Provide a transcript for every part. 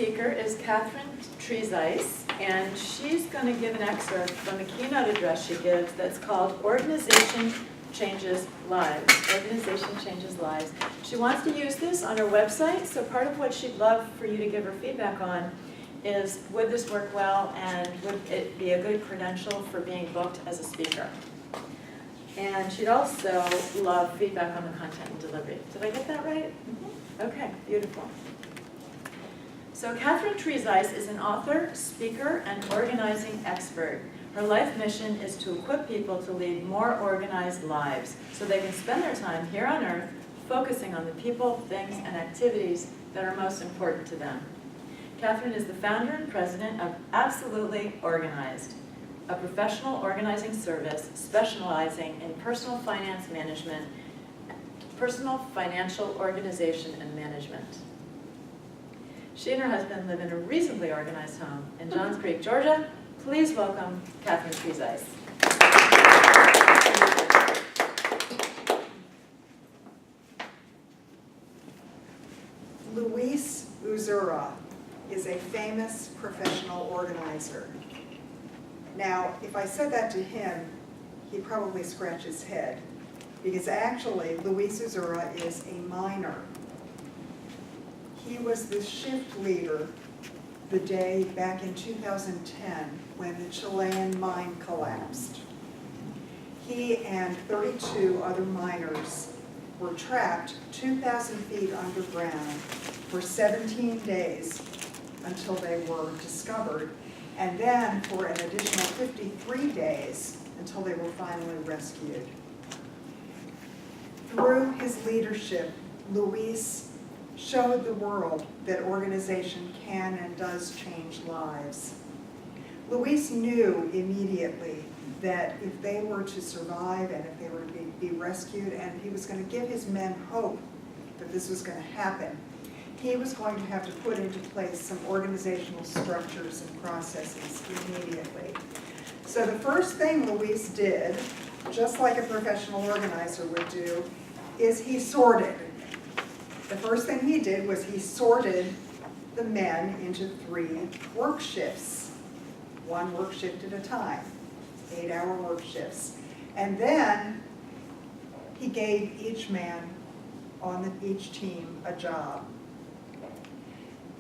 speaker is Katherine, and she's going to give an excerpt from a keynote address she gives that's called Organization Changes Lives. Organization Changes Lives. She wants to use this on her website, so part of what she'd love for you to give her feedback on is, would this work well, and would it be a good credential for being booked as a speaker? And she'd also love feedback on the content and delivery. Did I get that right? Mm-hmm. Okay, beautiful. So Katherine is an author, speaker, and organizing expert. Her life mission is to equip people to lead more organized lives so they can spend their time here on Earth focusing on the people, things, and activities that are most important to them. Katherine is the founder and president of Absolutely Organized, a professional organizing service specializing in personal finance management, personal financial organization and management. She and her husband live in a reasonably organized home in Johns Creek, Georgia. Please welcome Katherine Treesize. Luis Uzura is a famous professional organizer. Now, if I said that to him, he'd probably scratch his head, because actually Luis Uzura is a miner. He was the shift leader the day back in 2010 when the Chilean mine collapsed. He and 32 other miners were trapped 2,000 feet underground for 17 days until they were discovered, and then for an additional 53 days until they were finally rescued. Through his leadership, Luis showed the world that organization can and does change lives. Luis knew immediately that if they were to survive and if they were to be rescued, and he was going to give his men hope that this was going to happen, he was going to have to put into place some organizational structures and processes immediately. So the first thing Luis did, just like a professional organizer would do, is he sorted. The first thing he did was he sorted the men into 3 work shifts, 1 work shift at a time, 8-hour work shifts. And then he gave each man on each team a job.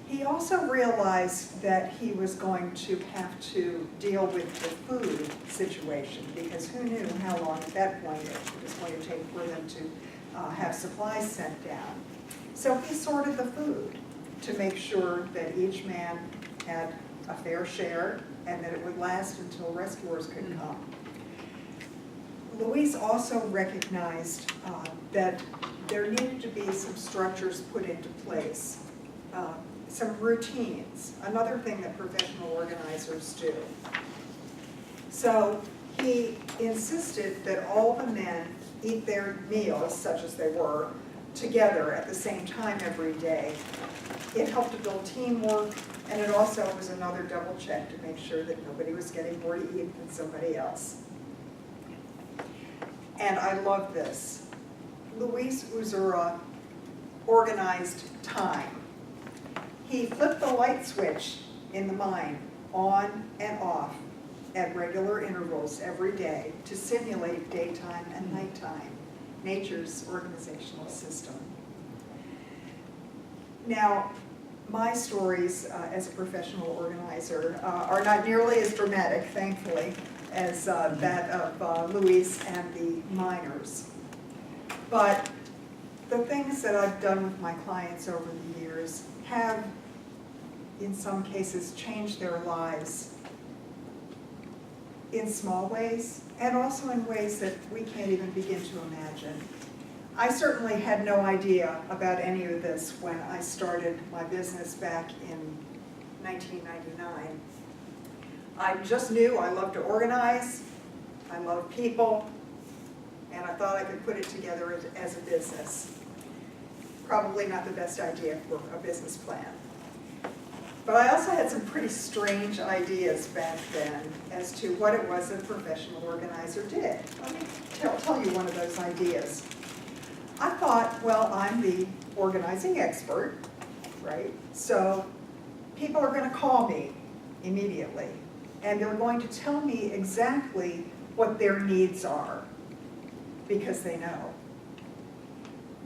He also realized that he was going to have to deal with the food situation, because who knew how long at that point it was going to take for them to have supplies sent down. So he sorted the food to make sure that each man had a fair share and that it would last until rescuers could come. Luis also recognized that there needed to be some structures put into place, some routines, another thing that professional organizers do. So he insisted that all the men eat their meals, such as they were, together at the same time every day. It helped to build teamwork, and it also was another double check to make sure that nobody was getting more to eat than somebody else. And I love this. Luis Uzura organized time. He flipped the light switch in the mine on and off at regular intervals every day to simulate daytime and nighttime, nature's organizational system. Now, my stories as a professional organizer are not nearly as dramatic, thankfully, as that of Luis and the miners. But the things that I've done with my clients over the years have, in some cases, changed their lives in small ways, and also in ways that we can't even begin to imagine. I certainly had no idea about any of this when I started my business back in 1999. I just knew I loved to organize, I love people, and I thought I could put it together as a business. Probably not the best idea for a business plan. But I also had some pretty strange ideas back then as to what it was a professional organizer did. Let me tell you one of those ideas. I thought, well, I'm the organizing expert, right? So people are going to call me immediately, and they're going to tell me exactly what their needs are, because they know.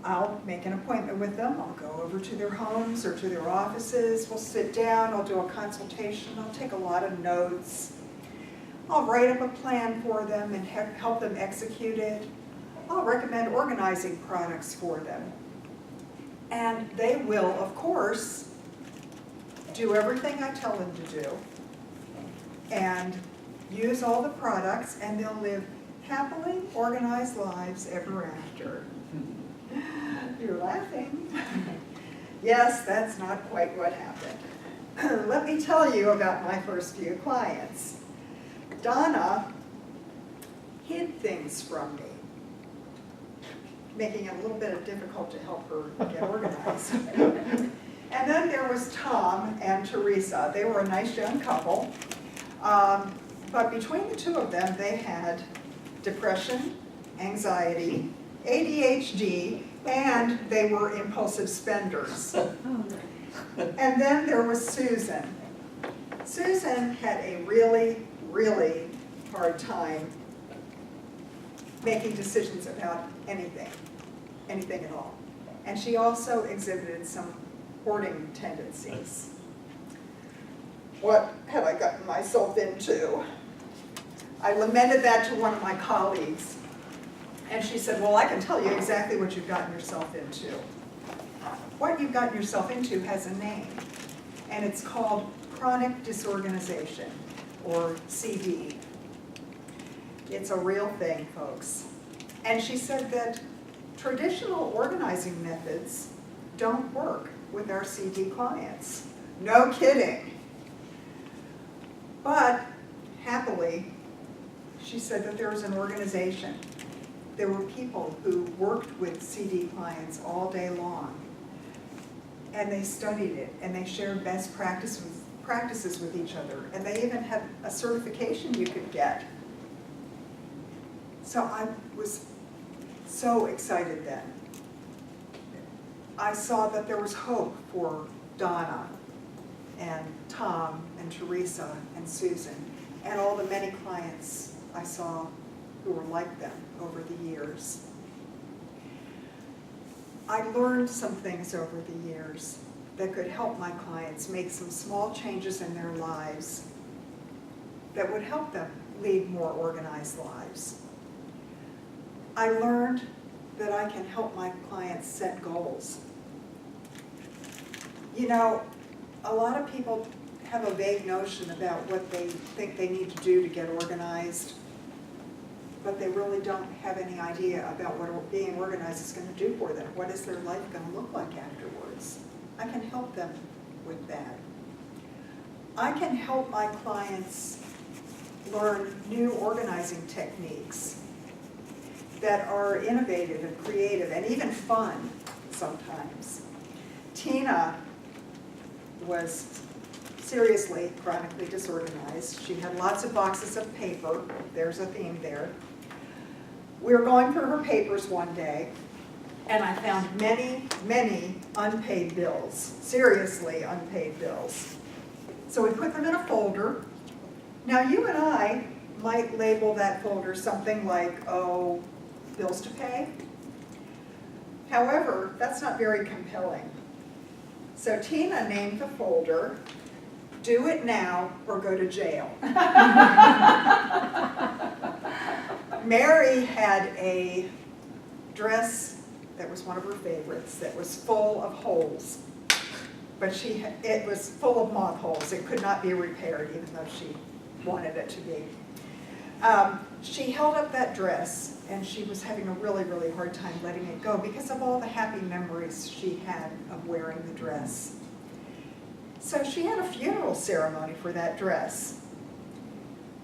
I'll make an appointment with them. I'll go over to their homes or to their offices. We'll sit down. I'll do a consultation. I'll take a lot of notes. I'll write up a plan for them and help them execute it. I'll recommend organizing products for them. And they will, of course, do everything I tell them to do and use all the products, and they'll live happily organized lives ever after. You're laughing. Yes, that's not quite what happened. Let me tell you about my first few clients. Donna hid things from me, making it a little bit difficult to help her get organized. And then there was Tom and Teresa. They were a nice young couple, but between the two of them, they had depression, anxiety, ADHD, and they were impulsive spenders. And then there was Susan. Susan had a really, really hard time making decisions about anything at all. And she also exhibited some hoarding tendencies. What had I gotten myself into? I lamented that to one of my colleagues, and she said, well, I can tell you exactly what you've gotten yourself into. What you've gotten yourself into has a name, and it's called chronic disorganization, or CD. It's a real thing, folks. And she said that traditional organizing methods don't work with our CD clients. No kidding. But happily, she said that there was an organization. There were people who worked with CD clients all day long, and they studied it, and they shared best practices with each other, and they even had a certification you could get. So I was so excited then. I saw that there was hope for Donna and Tom and Teresa and Susan and all the many clients I saw who were like them over the years. I learned some things over the years that could help my clients make some small changes in their lives that would help them lead more organized lives. I learned that I can help my clients set goals. You know, a lot of people have a vague notion about what they think they need to do to get organized, but they really don't have any idea about what being organized is going to do for them. What is their life going to look like afterwards? I can help them with that. I can help my clients learn new organizing techniques that are innovative and creative and even fun sometimes. Tina was seriously chronically disorganized. She had lots of boxes of paper. There's a theme there. We were going through her papers one day, and I found many, many unpaid bills, seriously unpaid bills. So we put them in a folder. Now you and I might label that folder something like, oh, bills to pay. However, that's not very compelling. So Tina named the folder, Do It Now or Go to Jail. Mary had a dress that was one of her favorites that was full of holes, but it was full of moth holes. It could not be repaired even though she wanted it to be. She held up that dress, and she was having a really, really hard time letting it go because of all the happy memories she had of wearing the dress. So she had a funeral ceremony for that dress.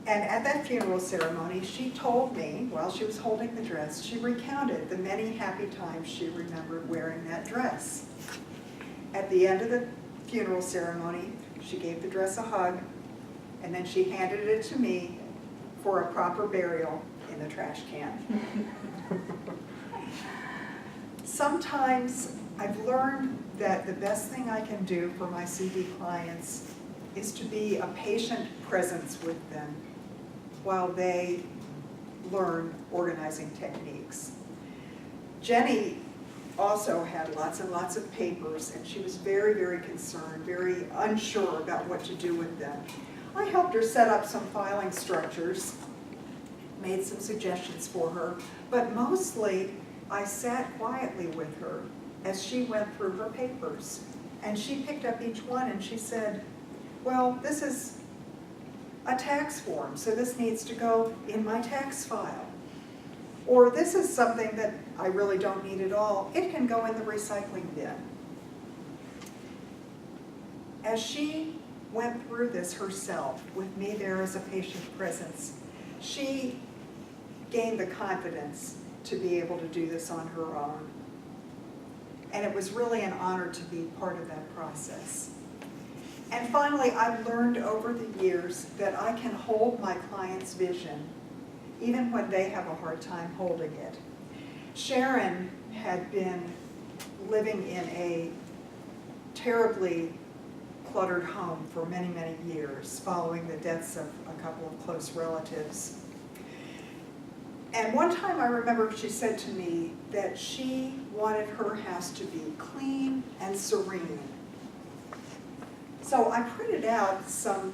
And at that funeral ceremony, she told me, while she was holding the dress, she recounted the many happy times she remembered wearing that dress. At the end of the funeral ceremony, she gave the dress a hug, and then she handed it to me for a proper burial in the trash can. Sometimes I've learned that the best thing I can do for my CD clients is to be a patient presence with them while they learn organizing techniques. Jenny also had lots and lots of papers, and she was very, very concerned, very unsure about what to do with them. I helped her set up some filing structures, made some suggestions for her, but mostly I sat quietly with her as she went through her papers. And she picked up each one and she said, well, this is a tax form, so this needs to go in my tax file. Or this is something that I really don't need at all. It can go in the recycling bin. As she went through this herself, with me there as a patient presence, she gained the confidence to be able to do this on her own. And it was really an honor to be part of that process. And finally, I've learned over the years that I can hold my client's vision even when they have a hard time holding it. Sharon had been living in a terribly cluttered home for many, many years following the deaths of a couple of close relatives. And one time I remember she said to me that she wanted her house to be clean and serene. So I printed out some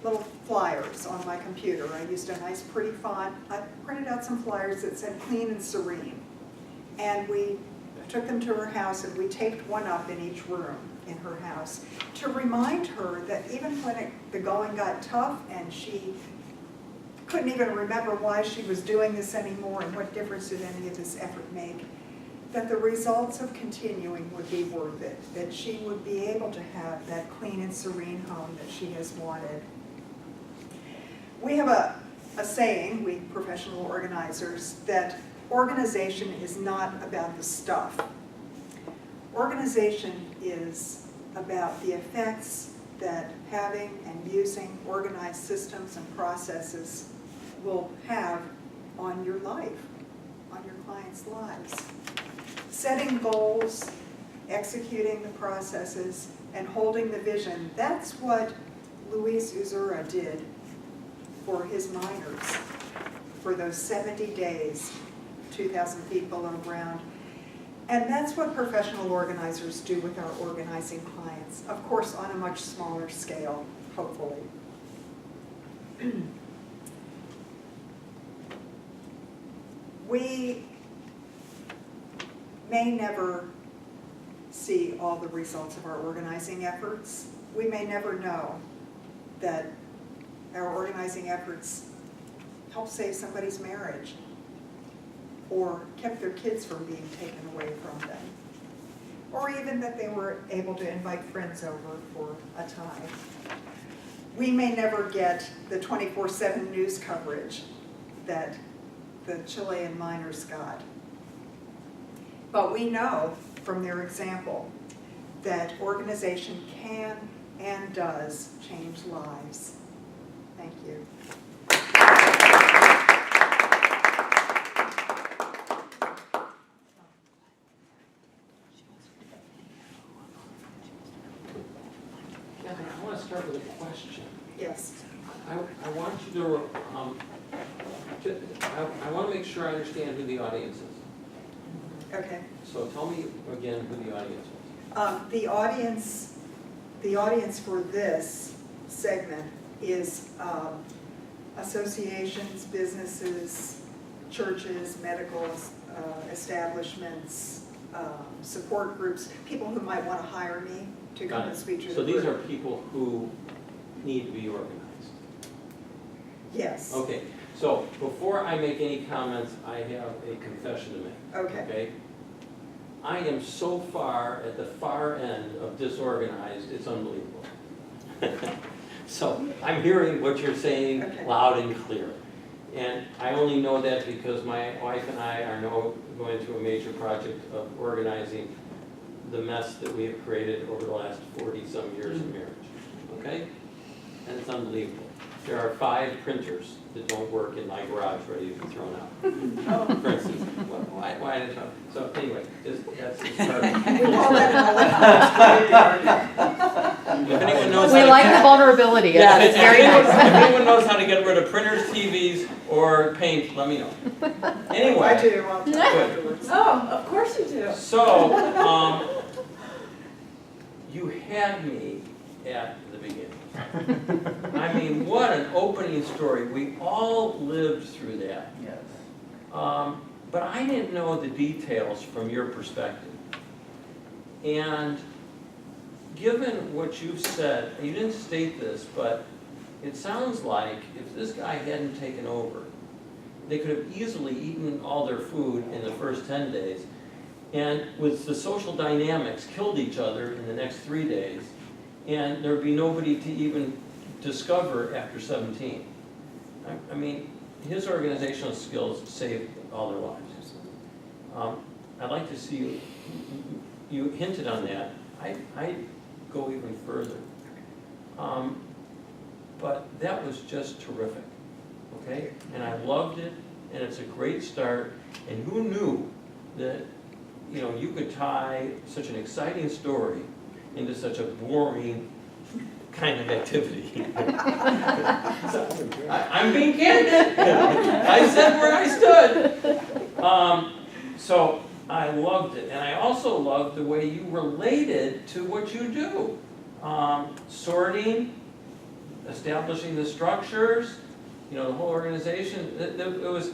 little flyers on my computer. I used a nice pretty font. I printed out some flyers that said clean and serene. And we took them to her house and we taped one up in each room in her house to remind her that even when the going got tough and she couldn't even remember why she was doing this anymore and what difference did any of this effort make, that the results of continuing would be worth it, that she would be able to have that clean and serene home that she has wanted. We have a saying, we professional organizers, that organization is not about the stuff. Organization is about the effects that having and using organized systems and processes will have on your life, on your clients' lives. Setting goals, executing the processes, and holding the vision, that's what Luis Uzura did for his miners for those 70 days, 2,000 feet below ground. And that's what professional organizers do with our organizing clients, of course on a much smaller scale, hopefully. We may never see all the results of our organizing efforts. We may never know that our organizing efforts helped save somebody's marriage or kept their kids from being taken away from them, or even that they were able to invite friends over for a time. We may never get the 24/7 news coverage that the Chilean miners got. But we know from their example that organization can and does change lives. Thank you. Katherine, I want to start with a question. Yes. I want you to, I want to make sure I understand who the audience is. Okay. So tell me again who the audience was. The audience for this segment is associations, businesses, churches, medical establishments, support groups, people who might want to hire me to come and speak to the So group. these are people who need to be organized. Yes. Okay, so before I make any comments, I have a confession to make. Okay. I am so far at the far end of disorganized, it's unbelievable. So I'm hearing what you're saying Okay. loud and clear. And I only know that because my wife and I are now going through a major project of organizing the mess that we have created over the last 40-some years of marriage. Okay? And it's unbelievable. there are 5 printers that don't work in my garage ready to be thrown out. For instance, why did so anyway, that's the start. We call that an If anyone knows We how like to, the vulnerability. yeah, It's if very anyone, nice. if anyone knows how to get rid of printers, TVs, or paint, let me know. Anyway. I do, I'll tell you Good. afterwards. Oh, of course you do. So, you had me at the beginning. I mean, what an opening story. We all lived through that. Yes. But I didn't know the details from your perspective. And given what you've said, you didn't state this, but it sounds like if this guy hadn't taken over, they could have easily eaten all their food in the first 10 days, and with the social dynamics, killed each other in the next 3 days, and there'd be nobody to even discover after 17. I mean, his organizational skills saved all their lives. I'd like to see you hinted on that. I'd go even further. But that was just terrific, okay? And I loved it, and it's a great start. And who knew that, you know, you could tie such an exciting story into such a boring kind of activity. So, I'm being candid. I said where I stood. So I loved it, and I also loved the way you related to what you do. Sorting, establishing the structures, you know, the whole organization. It was,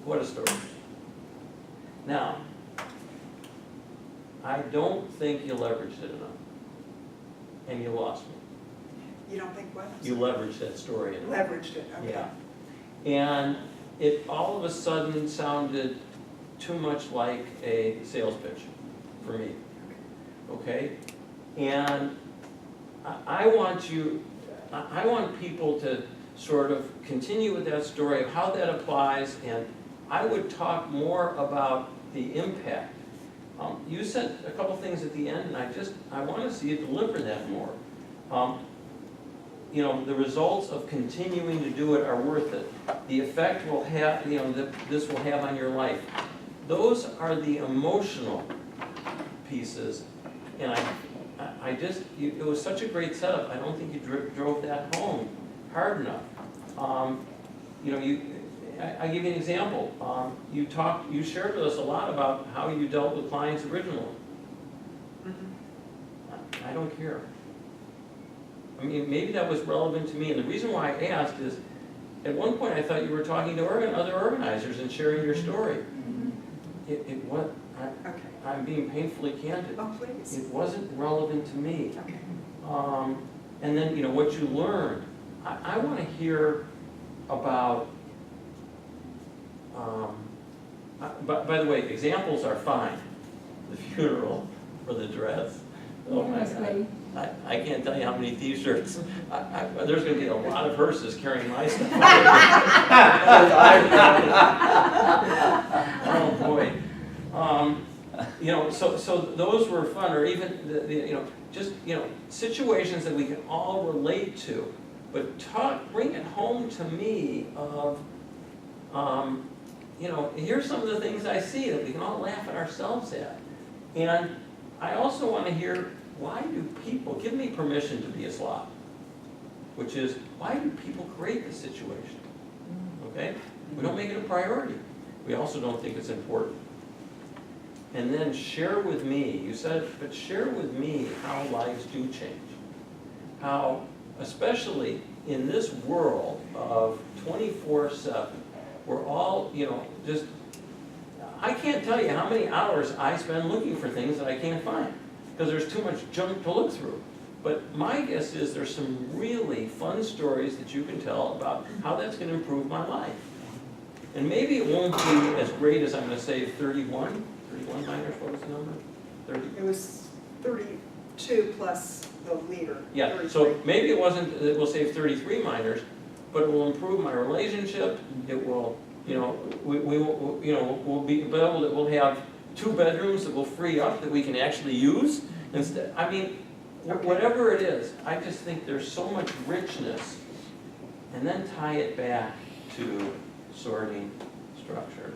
what a story. Now, I don't think you leveraged it enough, and you lost me. You don't think what? You leveraged that story enough. Leveraged it, okay. Yeah. And it all of a sudden sounded too much like a sales pitch for me, okay? And I want people to sort of continue with that story of how that applies, and I would talk more about the impact. You said a couple things at the end, and I want to see you deliver that more. You know, the results of continuing to do it are worth it. The effect will have, you know, that this will have on your life. Those are the emotional pieces, and it was such a great setup. I don't think you drove that home hard enough. You know, I give you an example. You shared with us a lot about how you dealt with clients originally. I don't care. I mean, maybe that was relevant to me, and the reason why I asked is, at one point I thought you were talking to other organizers and sharing your story. I'm being painfully candid. Oh, please. It wasn't relevant to me. Okay. And then, you know, what you learned. I want to hear about, by the way, examples are fine. The funeral or the dress. Oh my God. I can't tell you how many T-shirts. There's going to be a lot of hearses carrying my stuff. Oh boy. You know, so those were fun, or even you know, just, you know, situations that we can all relate to. But bring it home to me of, you know, here's some of the things I see that we can all laugh at ourselves at. And I also want to hear, why do people, give me permission to be a slob, which is, why do people create this situation? Okay? We don't make it a priority. We also don't think it's important. And then share with me, you said, but share with me how lives do change. How, especially in this world of 24/7, we're all, you know, just, I can't tell you how many hours I spend looking for things that I can't find, because there's too much junk to look through. But my guess is there's some really fun stories that you can tell about how that's going to improve my life. And maybe it won't be as great as I'm going to say 31 minors, what was the number? 30? It was 32 plus the leader. Yeah, 33. so maybe it wasn't, it will save 33 minors, but it will improve my relationship. It will, you know, we will, you know, we'll have 2 bedrooms that will free up that we can actually use instead. I mean, whatever it is, I just think there's so much richness and then tie it back to sorting, structure,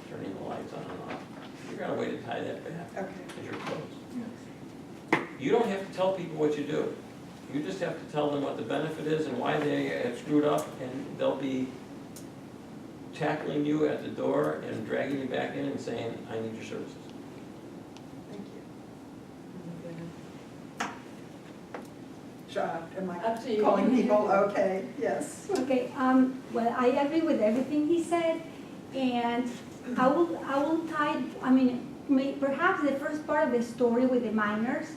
turning the lights on and off. Figure out a way to tie that back Okay. as you're closed. You don't have to tell people what you do. You just have to tell them what the benefit is and why they have screwed up, and they'll be tackling you at the door and dragging you back in and saying, I need your services. Thank you. Am Up to I you. calling people? Okay, yes. Okay, well, I agree with everything he said, and I will tie, I mean, perhaps the first part of the story with the miners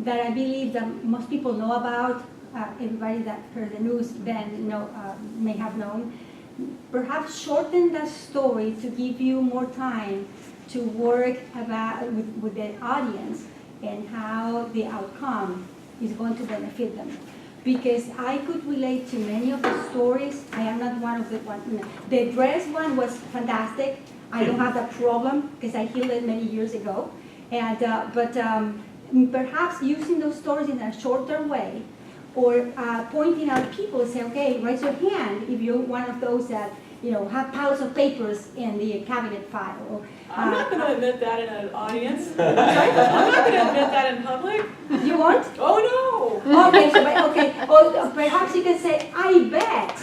that I believe that most people know about, everybody that heard the news then may have known, perhaps shorten that story to give you more time to work with the audience and how the outcome is going to benefit them. Because I could relate to many of the stories. I am not one of the one. The dress one was fantastic. I don't have that problem because I healed it many years ago. And but perhaps using those stories in a shorter way, or pointing out people, say, okay, raise your hand if you're one of those that have piles of papers in the cabinet file. Or, I'm not going to admit that in an audience. I'm not going to admit that in public. You won't? Oh, no. Okay, so, okay. Or perhaps you can say, I bet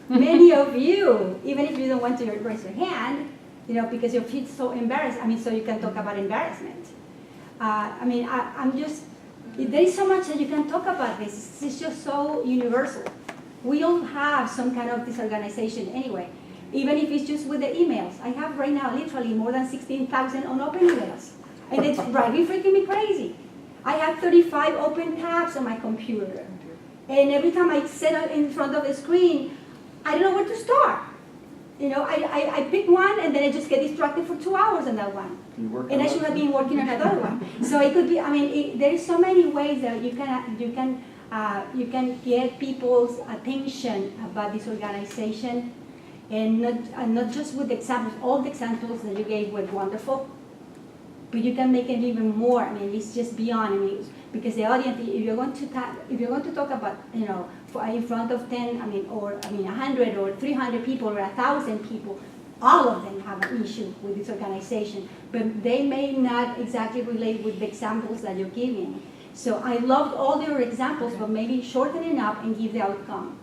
many of you, even if you don't want to raise your hand, because you feel so embarrassed. I mean, so you can talk about embarrassment. I'm just, there is so much that you can talk about this. It's just so universal. We all have some kind of disorganization anyway, even if it's just with the emails. I have right now literally more than 16,000 unopened emails, and it's driving freaking me crazy. I have 35 open tabs on my computer, and every time I sit in front of the screen, I don't know where to start. I pick one, and then I just get distracted for 2 hours on that one. And I should have been working on another one. So it could be, there is so many ways that you can get people's attention about this organization, and not just with examples. All the examples that you gave were wonderful, but you can make it even more. It's just beyond. Because the audience, if you're going to talk about, in front of 10, 100 or 300 people or 1,000 people, all of them have an issue with this organization, but they may not exactly relate with the examples that you're giving. So I loved all your examples, but maybe shorten it up and give the outcome.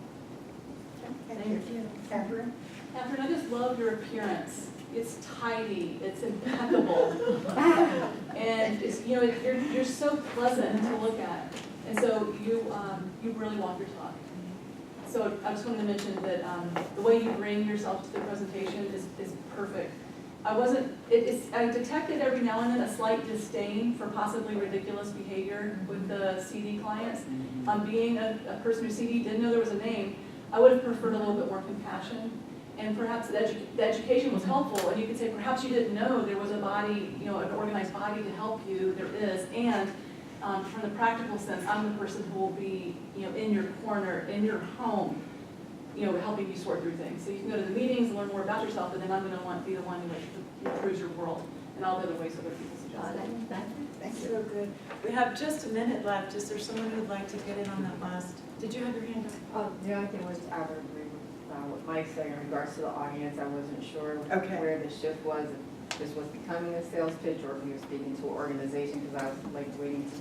Thank you. Katherine? Katherine, I just love your appearance. It's tidy, it's impeccable, and it's, you're so pleasant to look at, and so you really walk your talk. So I just wanted to mention that the way you bring yourself to the presentation is perfect. I detected every now and then a slight disdain for possibly ridiculous behavior with the CD clients. Being a person who CD didn't know there was a name, I would have preferred a little bit more compassion. And perhaps the education was helpful, and you could say perhaps you didn't know there was a body, an organized body to help you. There is, and from the practical sense, I'm the person who will be, in your corner, in your home, helping you sort through things. So you can go to the meetings and learn more about yourself, and then I'm going to be the one who improves your world, and all the other ways other people suggest it. Thank you. So good. We have just a minute left. Is there someone who'd like to get in on that last? Did you have your hand up? The only thing was I would agree with what Mike said in regards to the audience. I wasn't sure where the shift was, if this was becoming a sales pitch or if he was speaking to an organization, because I was waiting to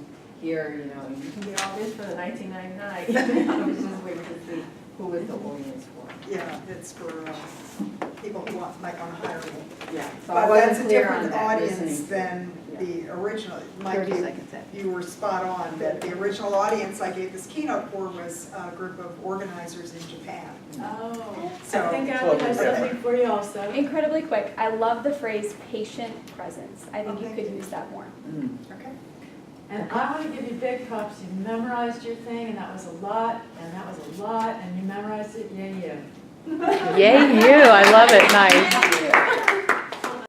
hear, you can get all this for the $19.99. I was just waiting to see who was the audience for. Yeah, it's for people who might want to hire me. Yeah, so I But that's wasn't a clear on different that. audience than the original. Mike, 30 seconds in. you were spot on, that the original audience I gave this keynote for was a group of organizers in Japan. Oh, So- I think Abby has something for you also. Incredibly quick, I love the phrase patient presence. I think you Okay. could use that more. Okay. And I want to give you big props. You memorized your thing, and that was a lot, and that was a lot, and you memorized it. Yay, you. Yay, you. I love it. Nice.